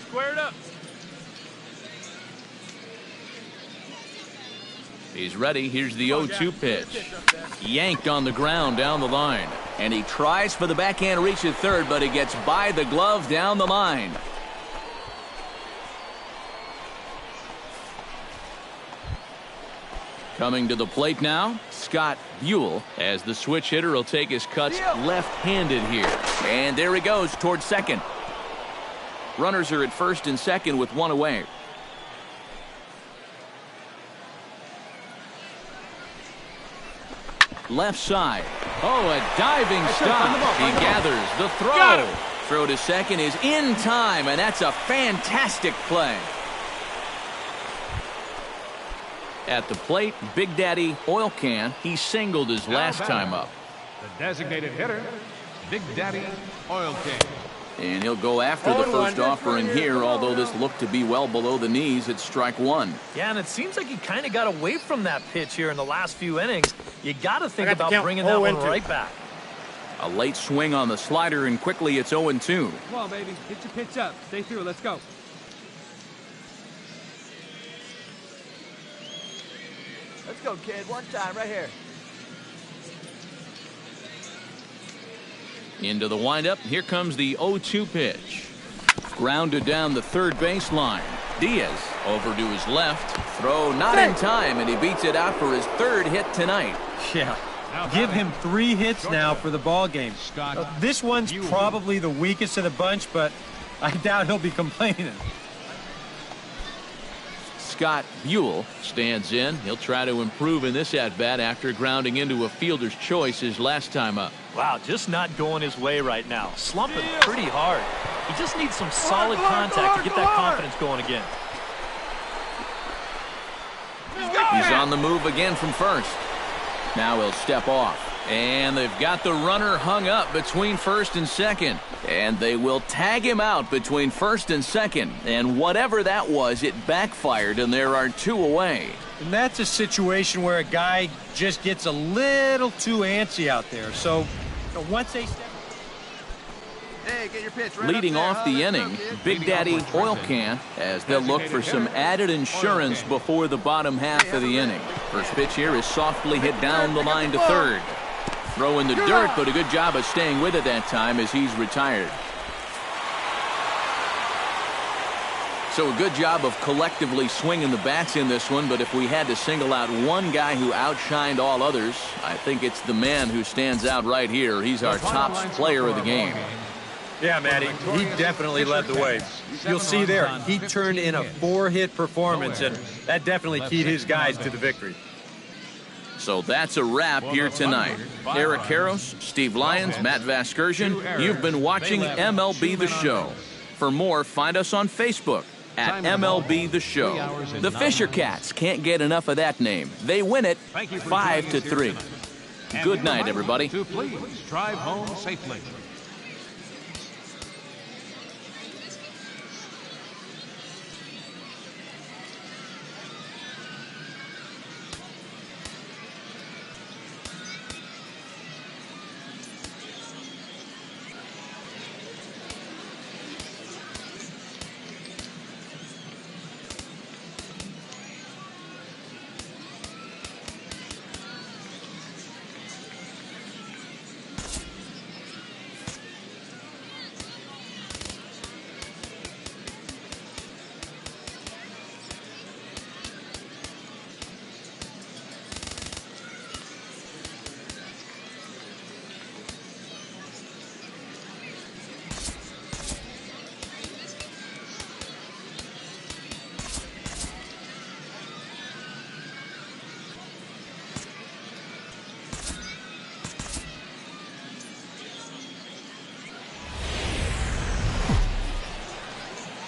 Square it up. He's ready. Here's the 0-2 pitch. Yanked on the ground down the line. And he tries for the backhand reach at third, but he gets by the glove down the line. Coming to the plate now, Scott Buell, as the switch hitter will take his cuts left-handed here. And there he goes towards second. Runners are at first and second with one away. Left side. Oh, a diving stop. He gathers the throw. Throw to second is in time, and that's a fantastic play. At the plate, Big Daddy Oil Can. He singled his last time up. The designated hitter, Big Daddy Oil Can. And he'll go after the first offering here, although this looked to be well below the knees. It's strike one. Yeah, and it seems like he kind of got away from that pitch here in the last few innings. You got to think about bringing that one right back. A late swing on the slider, and quickly it's 0-2. Come on, baby. Get your pitch up. Stay through. Let's go. Let's go, kid. One time right here. Into the windup. Here comes the 0-2 pitch. Grounded down the third baseline. Diaz over to his left. Throw not in time, and he beats it out for his third hit tonight. Yeah. Give him 3 hits now for the ball game. This one's probably the weakest of the bunch, but I doubt he'll be complaining. Scott Buell stands in. He'll try to improve in this at-bat after grounding into a fielder's choice his last time up. Wow, just not going his way right now. Slumping pretty hard. He just needs some solid contact to get that confidence going again. He's on the move again from first. Now he'll step off. And they've got the runner hung up between first and second. And they will tag him out between first and second. And whatever that was, it backfired, and there are 2 away. And that's a situation where a guy just gets a little too antsy out there. So once they step... Hey, get your pitch right Leading off the inning, Big Daddy Oil Can, as they'll look for some added insurance before the bottom half of the inning. First pitch here is softly hit down the line to third. Throw in the dirt, but a good job of staying with it that time as he's retired. So a good job of collectively swinging the bats in this one, but if we had to single out one guy who outshined all others, I think it's the man who stands out right here. He's our top player of the game. Yeah, Matty, he definitely led the way. You'll see there, he turned in a 4-hit performance, and that definitely keyed his guys to the victory. So that's a wrap here tonight. Eric Karros, Steve Lyons, Matt Vasgersian, you've been watching MLB The Show. For more, find us on Facebook at MLB The Show. The Fisher Cats can't get enough of that name. They win it 5-3. Good night, everybody. To please drive home safely.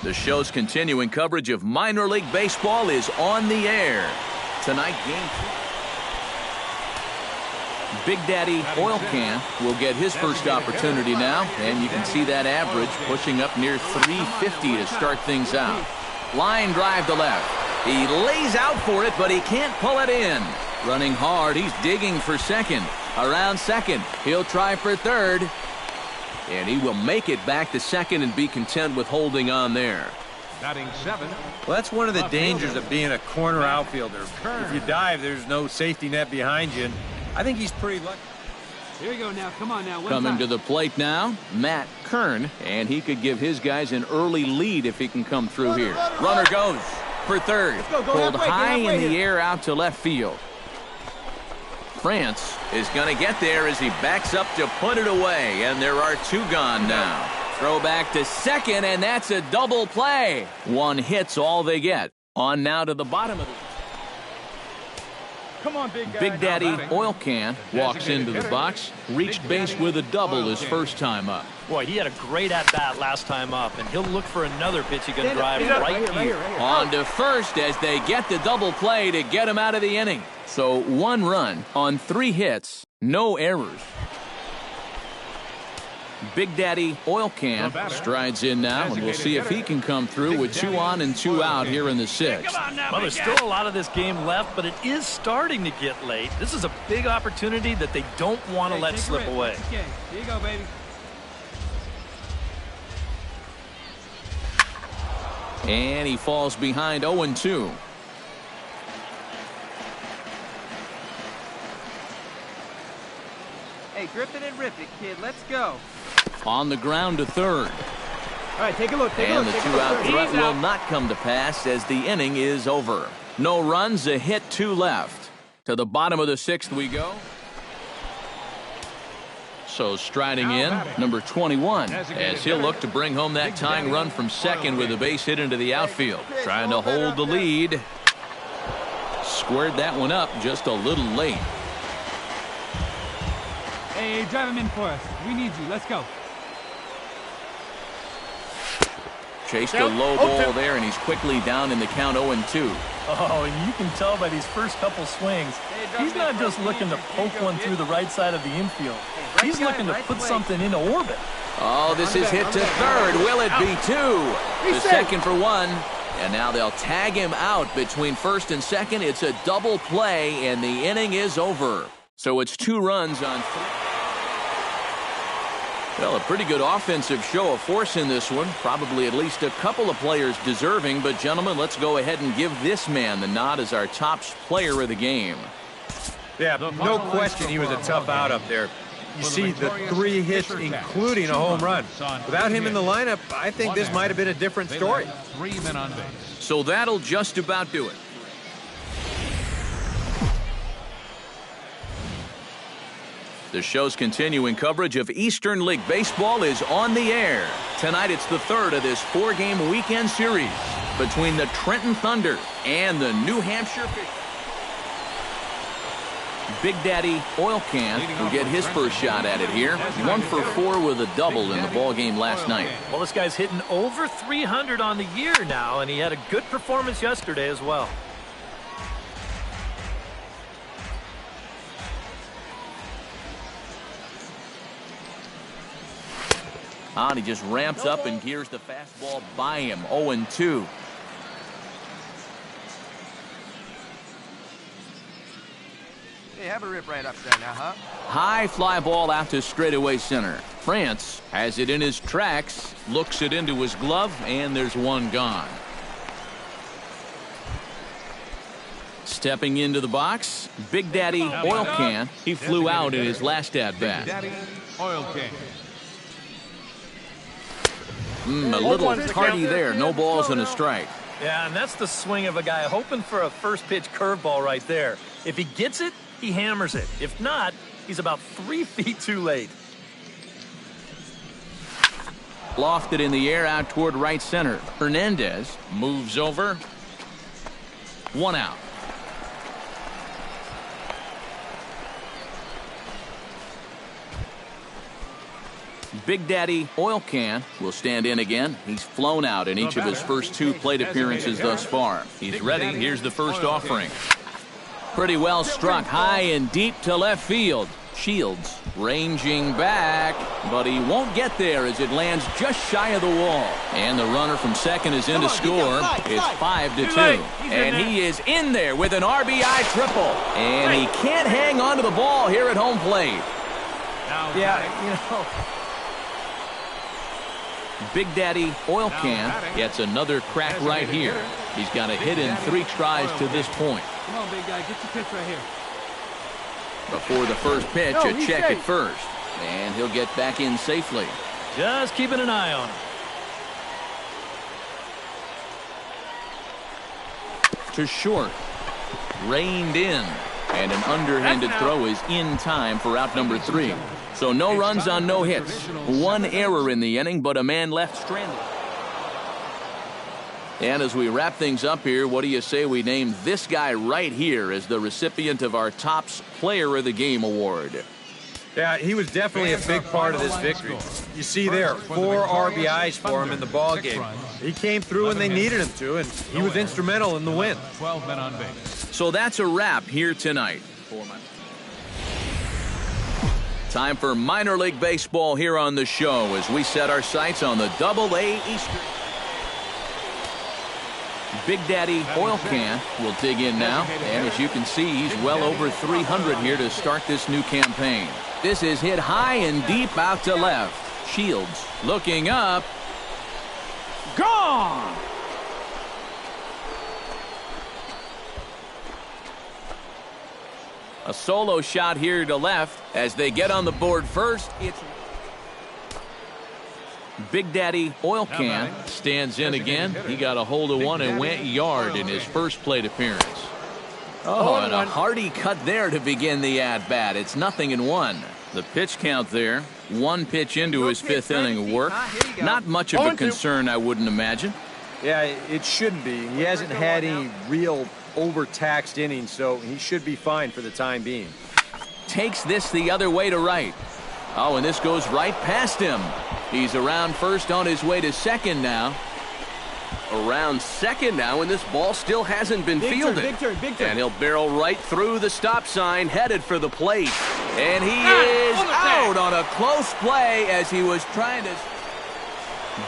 The show's continuing coverage of minor league baseball is on the air. Tonight, game 2. Big Daddy Oil Can will get his first opportunity now, and you can see that average pushing up near 350 to start things out. Line drive to left. He lays out for it, but he can't pull it in. Running hard, he's digging for second. Around second, he'll try for third. And he will make it back to second and be content with holding on there. Batting 7. Well, that's one of the dangers of being a corner outfielder. If you dive, there's no safety net behind you. And I think he's pretty lucky. Here you go now. Come on now. Coming to the plate now, Matt Kern, and he could give his guys an early lead if he can come through here. Runner goes for third. Pulled high in the air out to left field. France is going to get there as he backs up to put it away, and there are 2 gone now. Throw back to second, and that's a double play. 1 hit's all they get. On now to the bottom of the... Come on, big guy. Big Daddy Oil Can walks into the box, reached base with a double his first time up. Boy, he had a great at-bat last time up, and he'll look for another pitch he can drive right here. On to first as they get the double play to get him out of the inning. So 1 run on 3 hits, no errors. Big Daddy Oil Can strides in now, and we'll see if he can come through with 2 on and 2 out here in the 6th. Well, there's still a lot of this game left, but it is starting to get late. This is a big opportunity that they don't want to let slip away. Okay, here you go, baby. And he falls behind 0-2. Hey, grip it and rip it, kid. Let's go. On the ground to third. All right, take a look. And the 2-out threat will not come to pass as the inning is over. No runs, a hit, 2 left. To the bottom of the 6th we go. So striding in, number 21, as he'll look to bring home that tying run from second with a base hit into the outfield. Trying to hold the lead. Squared that one up just a little late. Hey, drive him in for us. We need you. Let's go. Chased a low ball there, and he's quickly down in the count 0-2. Oh, and you can tell by these first couple swings, he's not just looking to poke one through the right side of the infield. He's looking to put something into orbit. Oh, this is hit to third. Will it be 2? To second for 1. And now they'll tag him out between first and second. It's a double play, and the inning is over. So it's 2 runs on 3. Well, a pretty good offensive show of force in this one. Probably at least a couple of players deserving. But, gentlemen, let's go ahead and give this man the nod as our top player of the game. Yeah, no question he was a tough out up there. You see the 3 hits, including a home run. Without him in the lineup, I think this might have been a different story. 3 men on base. So that'll just about do it. The show's continuing coverage of Eastern League Baseball is on the air. Tonight it's the 3rd of this 4-game weekend series between the Trenton Thunder and the New Hampshire Fish. Big Daddy Oil Can will get his first shot at it here. 1 for 4 with a double in the ball game last night. Well, this guy's hitting over 300 on the year now, and he had a good performance yesterday as well. And he just ramps up and gears the fastball by him. 0-2. Hey, have a rip right up there now, huh? High fly ball out to straightaway center. France has it in his tracks, looks it into his glove, and there's 1 gone. Stepping into the box, Big Daddy Oil Can. He flew out in his last at-bat. Big Daddy Oil Can. A little tardy there. No balls and a strike. Yeah, and that's the swing of a guy hoping for a first pitch curveball right there. If he gets it, he hammers it. If not, he's about 3 feet too late. Lofted in the air out toward right center. Hernandez moves over. 1 out. Big Daddy Oil Can will stand in again. He's flown out in each of his first 2 plate appearances thus far. He's ready. Here's the first offering. Pretty well struck high and deep to left field. Shields ranging back, but he won't get there as it lands just shy of the wall. And the runner from second is in to score. It's 5-2. And he is in there with an RBI triple. And he can't hang on to the ball here at home plate. Yeah, you know. Big Daddy Oil Can gets another crack right here. He's got a hit in 3 tries to this point. Come on, big guy. Get your pitch right here. Before the first pitch, a check at first. And he'll get back in safely. Just keeping an eye on him. To short. Reined in. And an underhanded throw is in time for out number 3. So no runs on no hits. 1 error in the inning, but a man left stranded. And as we wrap things up here, what do you say we name this guy right here as the recipient of our Topps Player of the Game award? Yeah, he was definitely a big part of this victory. You see there, 4 RBIs for him in the ball game. He came through when they needed him to, and he was instrumental in the win. 12 men on base. So that's a wrap here tonight. Time for minor league baseball here on the show as we set our sights on the Double-A Eastern. Big Daddy Oil Can will dig in now, and as you can see, he's well over 300 here to start this new campaign. This is hit high and deep out to left. Shields looking up. Gone! A solo shot here to left as they get on the board first. It's Big Daddy Oil Can stands in again. He got a hold of one and went yard in his first plate appearance. Oh, and a hearty cut there to begin the at-bat. It's 0-1. The pitch count there. 1 pitch into his 5th inning of work. Not much of a concern, I wouldn't imagine. Yeah, it shouldn't be. He hasn't had any real overtaxed innings, so he should be fine for the time being. Takes this the other way to right. Oh, and this goes right past him. He's around first on his way to second now. Around second now, and this ball still hasn't been fielded. Big turn. And he'll barrel right through the stop sign, headed for the plate. And he is out on a close play as he was trying to...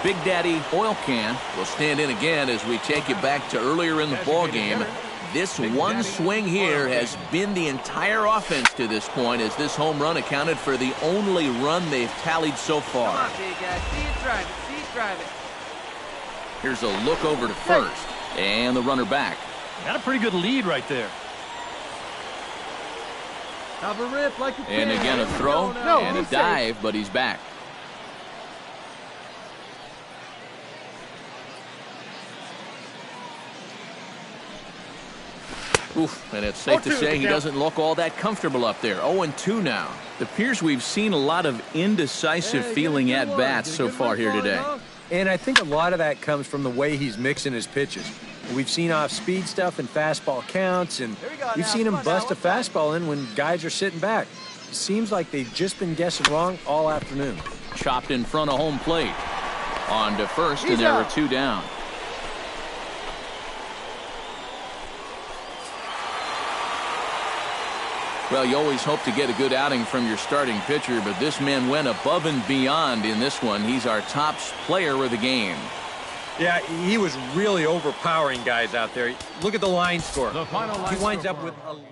Big Daddy Oil Can will stand in again as we take you back to earlier in the ball game. This one swing here has been the entire offense to this point, as this home run accounted for the only run they've tallied so far. Come on, big guy. See it drive it. See it drive it. Here's a look over to first, and the runner back. Got a pretty good lead right there. Have a rip like a And again a throw and a dive, but he's back. Oof, and it's safe to say he doesn't look all that comfortable up there. 0-2 now. It appears we've seen a lot of indecisive feeling at bats so far here today. And I think a lot of that comes from the way he's mixing his pitches. We've seen off-speed stuff and fastball counts, and we've seen him bust a fastball in when guys are sitting back. It seems like they've just been guessing wrong all afternoon. Chopped in front of home plate. On to first, and there are 2 down. Well, you always hope to get a good outing from your starting pitcher, but this man went above and beyond in this one. He's our Topps Player of the Game. Yeah, he was really overpowering guys out there. Look at the line score. The final line He winds score up with for 11.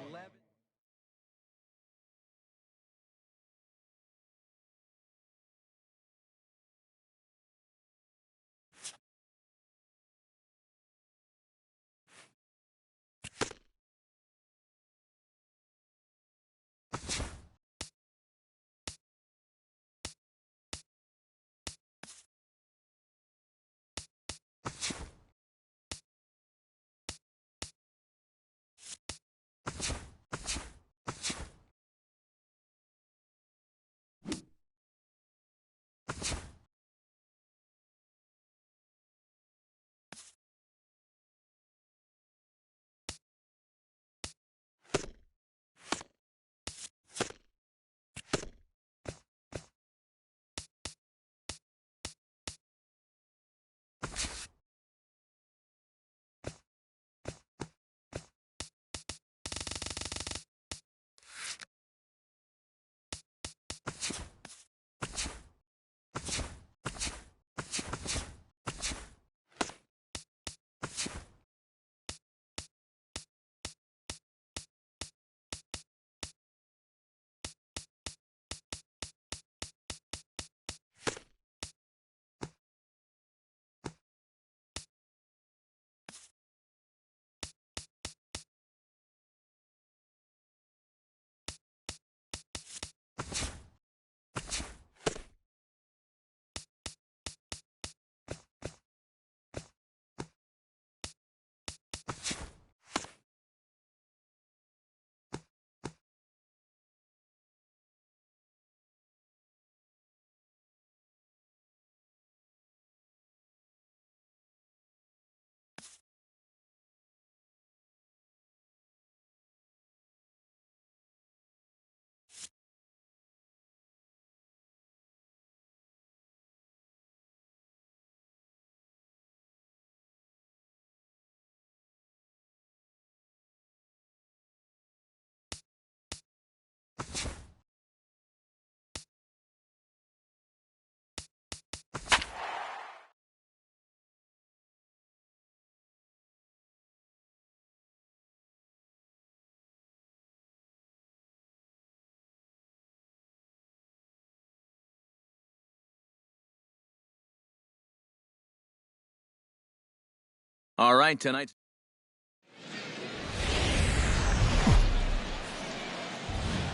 All right, tonight.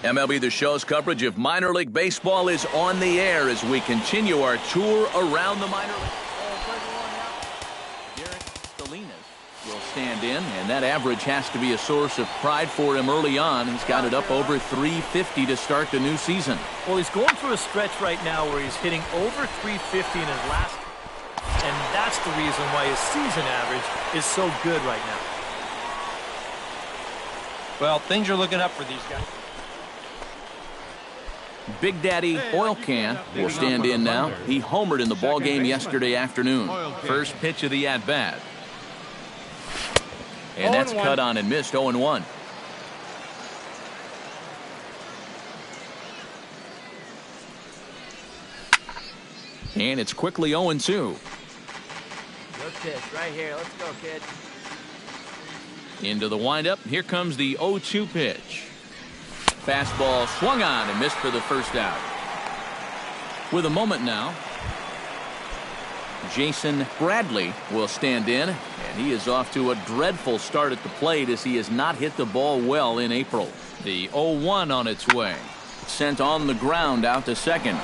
MLB The Show's coverage of minor league baseball is on the air as we continue our tour around the minor league. Will stand in, and that average has to be a source of pride for him early on. He's got it up over 350 to start the new season. Well, he's going through a stretch right now where he's hitting over 350 in his last, and that's the reason why his season average is so good right now. Well, things are looking up for these guys. Big Daddy Oil Can will stand in now. He homered in the ball game yesterday afternoon. First pitch of the at-bat. And that's cut on and missed, 0-1. And it's quickly 0-2. Good pitch right here. Let's go, kid. Into the windup. Here comes the 0-2 pitch. Fastball swung on and missed for the first out. With a moment now, Jason Bradley will stand in, and he is off to a dreadful start at the plate as he has not hit the ball well in April. The 0-1 on its way. Sent on the ground out to second.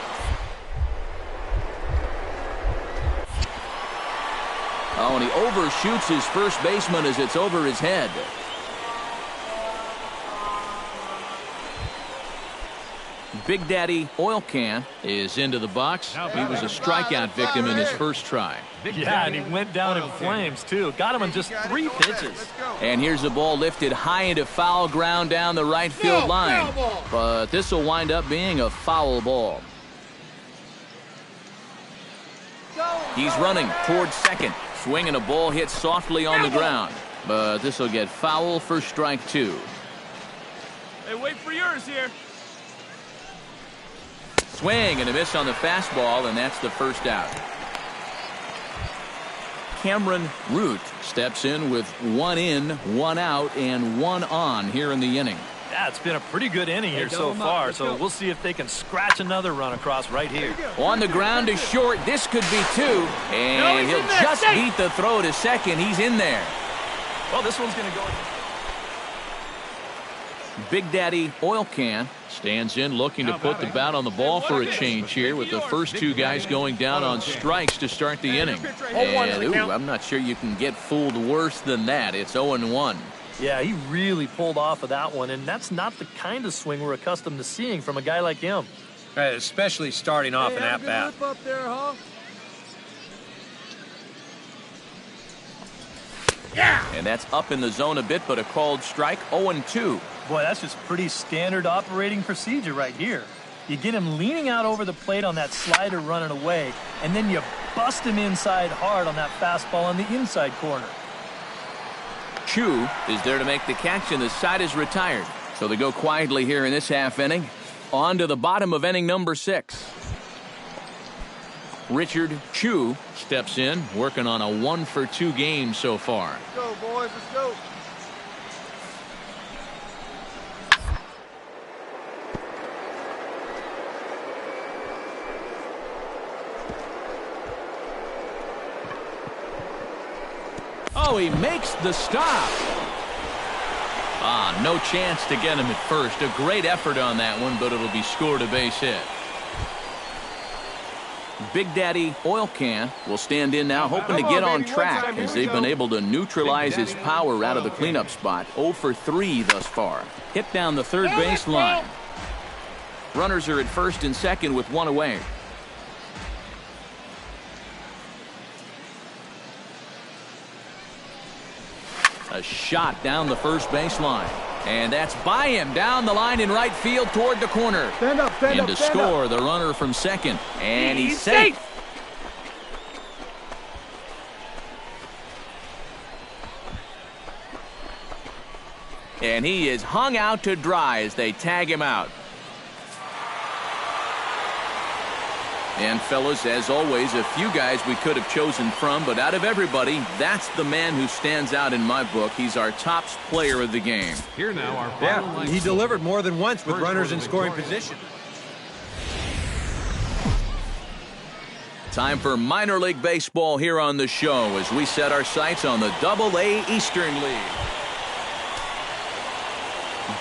Oh, and he overshoots his first baseman as it's over his head. Big Daddy Oil Can is into the box. He was a strikeout victim in his first try. Yeah, and he went down in flames, too. Got him in just 3 pitches. And here's the ball lifted high into foul ground down the right field line. But this will wind up being a foul ball. He's running towards second. Swinging a ball hit softly on the ground. But this will get foul for strike 2. Hey, wait for yours here. Swing and a miss on the fastball, and that's the first out. Cameron Root steps in with 1 in, 1 out, and 1 on here in the inning. Yeah, it's been a pretty good inning here so far, so we'll see if they can scratch another run across right here. On the ground to short, this could be 2, and he'll just beat the throw to second. He's in there. Well, this one's going to go. Big Daddy Oil Can stands in looking to put the bat on the ball for a change here with the first 2 guys going down on strikes to start the inning. And I'm not sure you can get fooled worse than that. It's 0-1. Yeah, he really pulled off of that one, and that's not the kind of swing we're accustomed to seeing from a guy like him. Right, especially starting off an at-bat. Up there, huh? Yeah. And that's up in the zone a bit, but a called strike, 0-2. Boy, that's just pretty standard operating procedure right here. You get him leaning out over the plate on that slider running away, and then you bust him inside hard on that fastball on the inside corner. Chu is there to make the catch, and the side is retired. So they go quietly here in this half inning. On to the bottom of inning number 6. Richard Chu steps in, working on a 1-for-2 game so far. Let's go, boys. Let's go. Oh, he makes the stop. No chance to get him at first. A great effort on that one, but it'll be scored a base hit. Big Daddy Oil Can will stand in now, hoping to get on track as they've been able to neutralize his power out of the cleanup spot. 0-for-3 thus far. Hit down the third base line. Runners are at first and second with 1 away. A shot down the first baseline. And that's by him down the line in right field toward the corner. Stand up, stand up, stand up. To score, up. the runner from second. And he's safe. And he is hung out to dry as they tag him out. And fellas, as always, a few guys we could have chosen from, but out of everybody, that's the man who stands out in my book. He's our top player of the game. Here now, our final He delivered more than once with runners in scoring position. Time for minor league baseball here on the show as we set our sights on the Double-A Eastern League.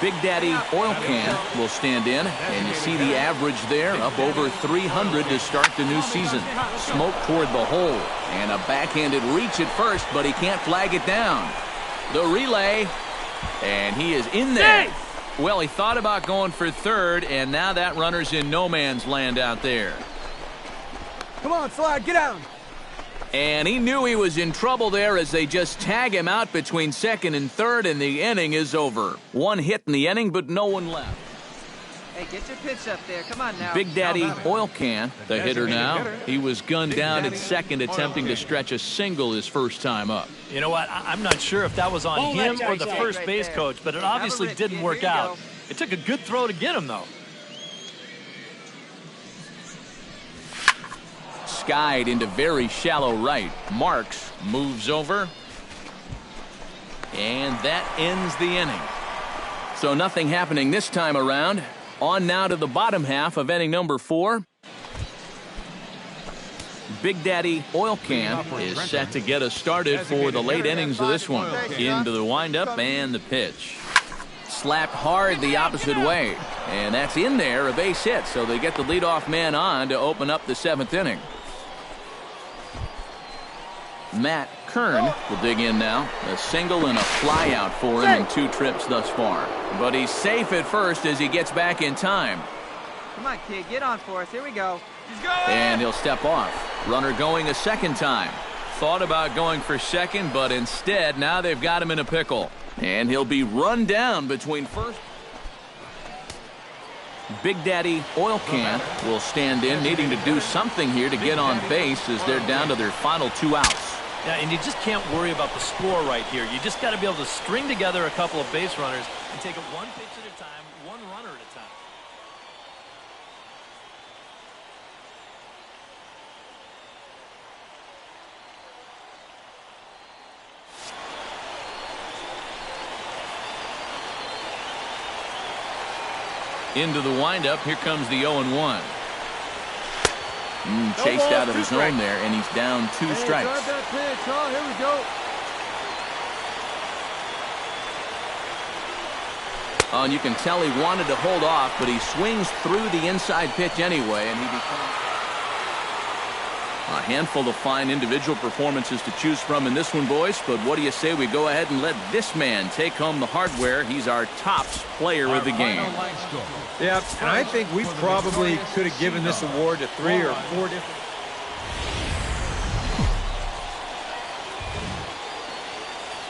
Big Daddy Oil Can will stand in, and you see the average there, up over 300 to start the new season. Smoke toward the hole, and a backhanded reach at first, but he can't flag it down. The relay, and he is in there. Well, he thought about going for third, and now that runner's in no man's land out there. Come on, Slide, get out. And he knew he was in trouble there as they just tag him out between second and third, and the inning is over. One hit in the inning, but no one left. Hey, get your pitch up there. Come on now. Big Daddy Oil Can, the hitter now. He was gunned down at second, attempting to stretch a single his first time up. You know what? I'm not sure if that was on him or the first base coach, but it obviously didn't work out. It took a good throw to get him, though. Skied into very shallow right. Marks moves over. And that ends the inning. So nothing happening this time around. On now to the bottom half of inning number 4. Big Daddy Oil Can is set to get us started for the late innings of this one. Into the windup and the pitch. Slapped hard the opposite way. And that's in there, a base hit. So they get the leadoff man on to open up the 7th inning. Matt Kern will dig in now. A single and a fly out for him in 2 trips thus far. But he's safe at first as he gets back in time. Come on, kid, get on for us. Here we go. He's going! And he'll step off. Runner going a second time. Thought about going for second, but instead now they've got him in a pickle. And he'll be run down between first. Big Daddy Oil Can will stand in, needing to do something here to get on base as they're down to their final 2 outs. Yeah, and you just can't worry about the score right here. You just got to be able to string together a couple of base runners and take it one pitch at a time, one runner at a time. Into the windup, here comes the 0-1. Chased out of the zone there, and he's down 2 strikes. That pitch, huh? Here we go. Oh, and you can tell he wanted to hold off, but he swings through the inside pitch anyway, and he becomes a handful of fine individual performances to choose from in this one, boys. But what do you say we go ahead and let this man take home the hardware? He's our tops player of the game. Yeah, and I think we probably could have given this award to 3 or 4 different.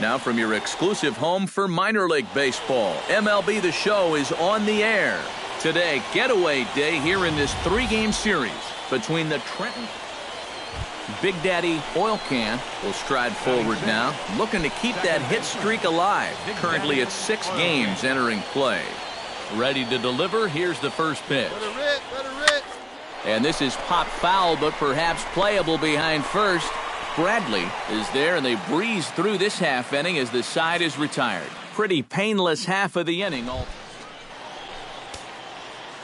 Now from your exclusive home for minor league baseball, MLB The Show is on the air. Today, getaway day here in this 3-game series between the Trenton. Big Daddy Oil Can will stride forward now, looking to keep that hit streak alive. Currently at 6 games entering play. Ready to deliver, here's the first pitch. And this is pop foul, but perhaps playable behind first. Bradley is there, and they breeze through this half inning as the side is retired. Pretty painless half of the inning.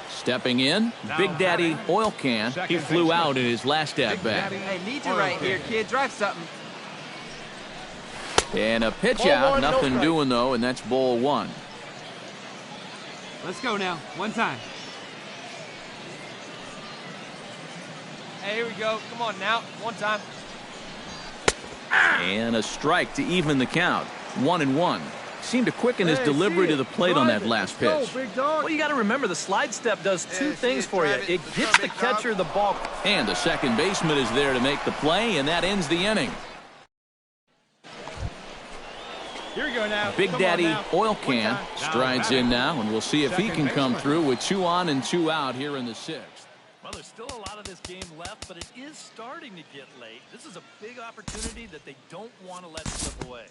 Stepping in, Big Daddy Oil Can. He flew out in his last at-bat. Hey, need you right here, kid. Drive something. And a pitch out, nothing doing though, and that's ball 1. Let's go now. One time. Hey, here we go. Come on now. One time. And a strike to even the count. 1-1. Seemed to quicken his delivery to the plate on that last pitch. Well, you got to remember the slide step does 2 things for you. It gets the catcher the ball. And the second baseman is there to make the play, and that ends the inning. Here we go now. Big Daddy Oil Can strides in now, and we'll see if he can come through with 2 on and 2 out here in the 6th. Well, there's still a lot of this game left, but it is starting to get late. This is a big opportunity that they don't want to let slip away.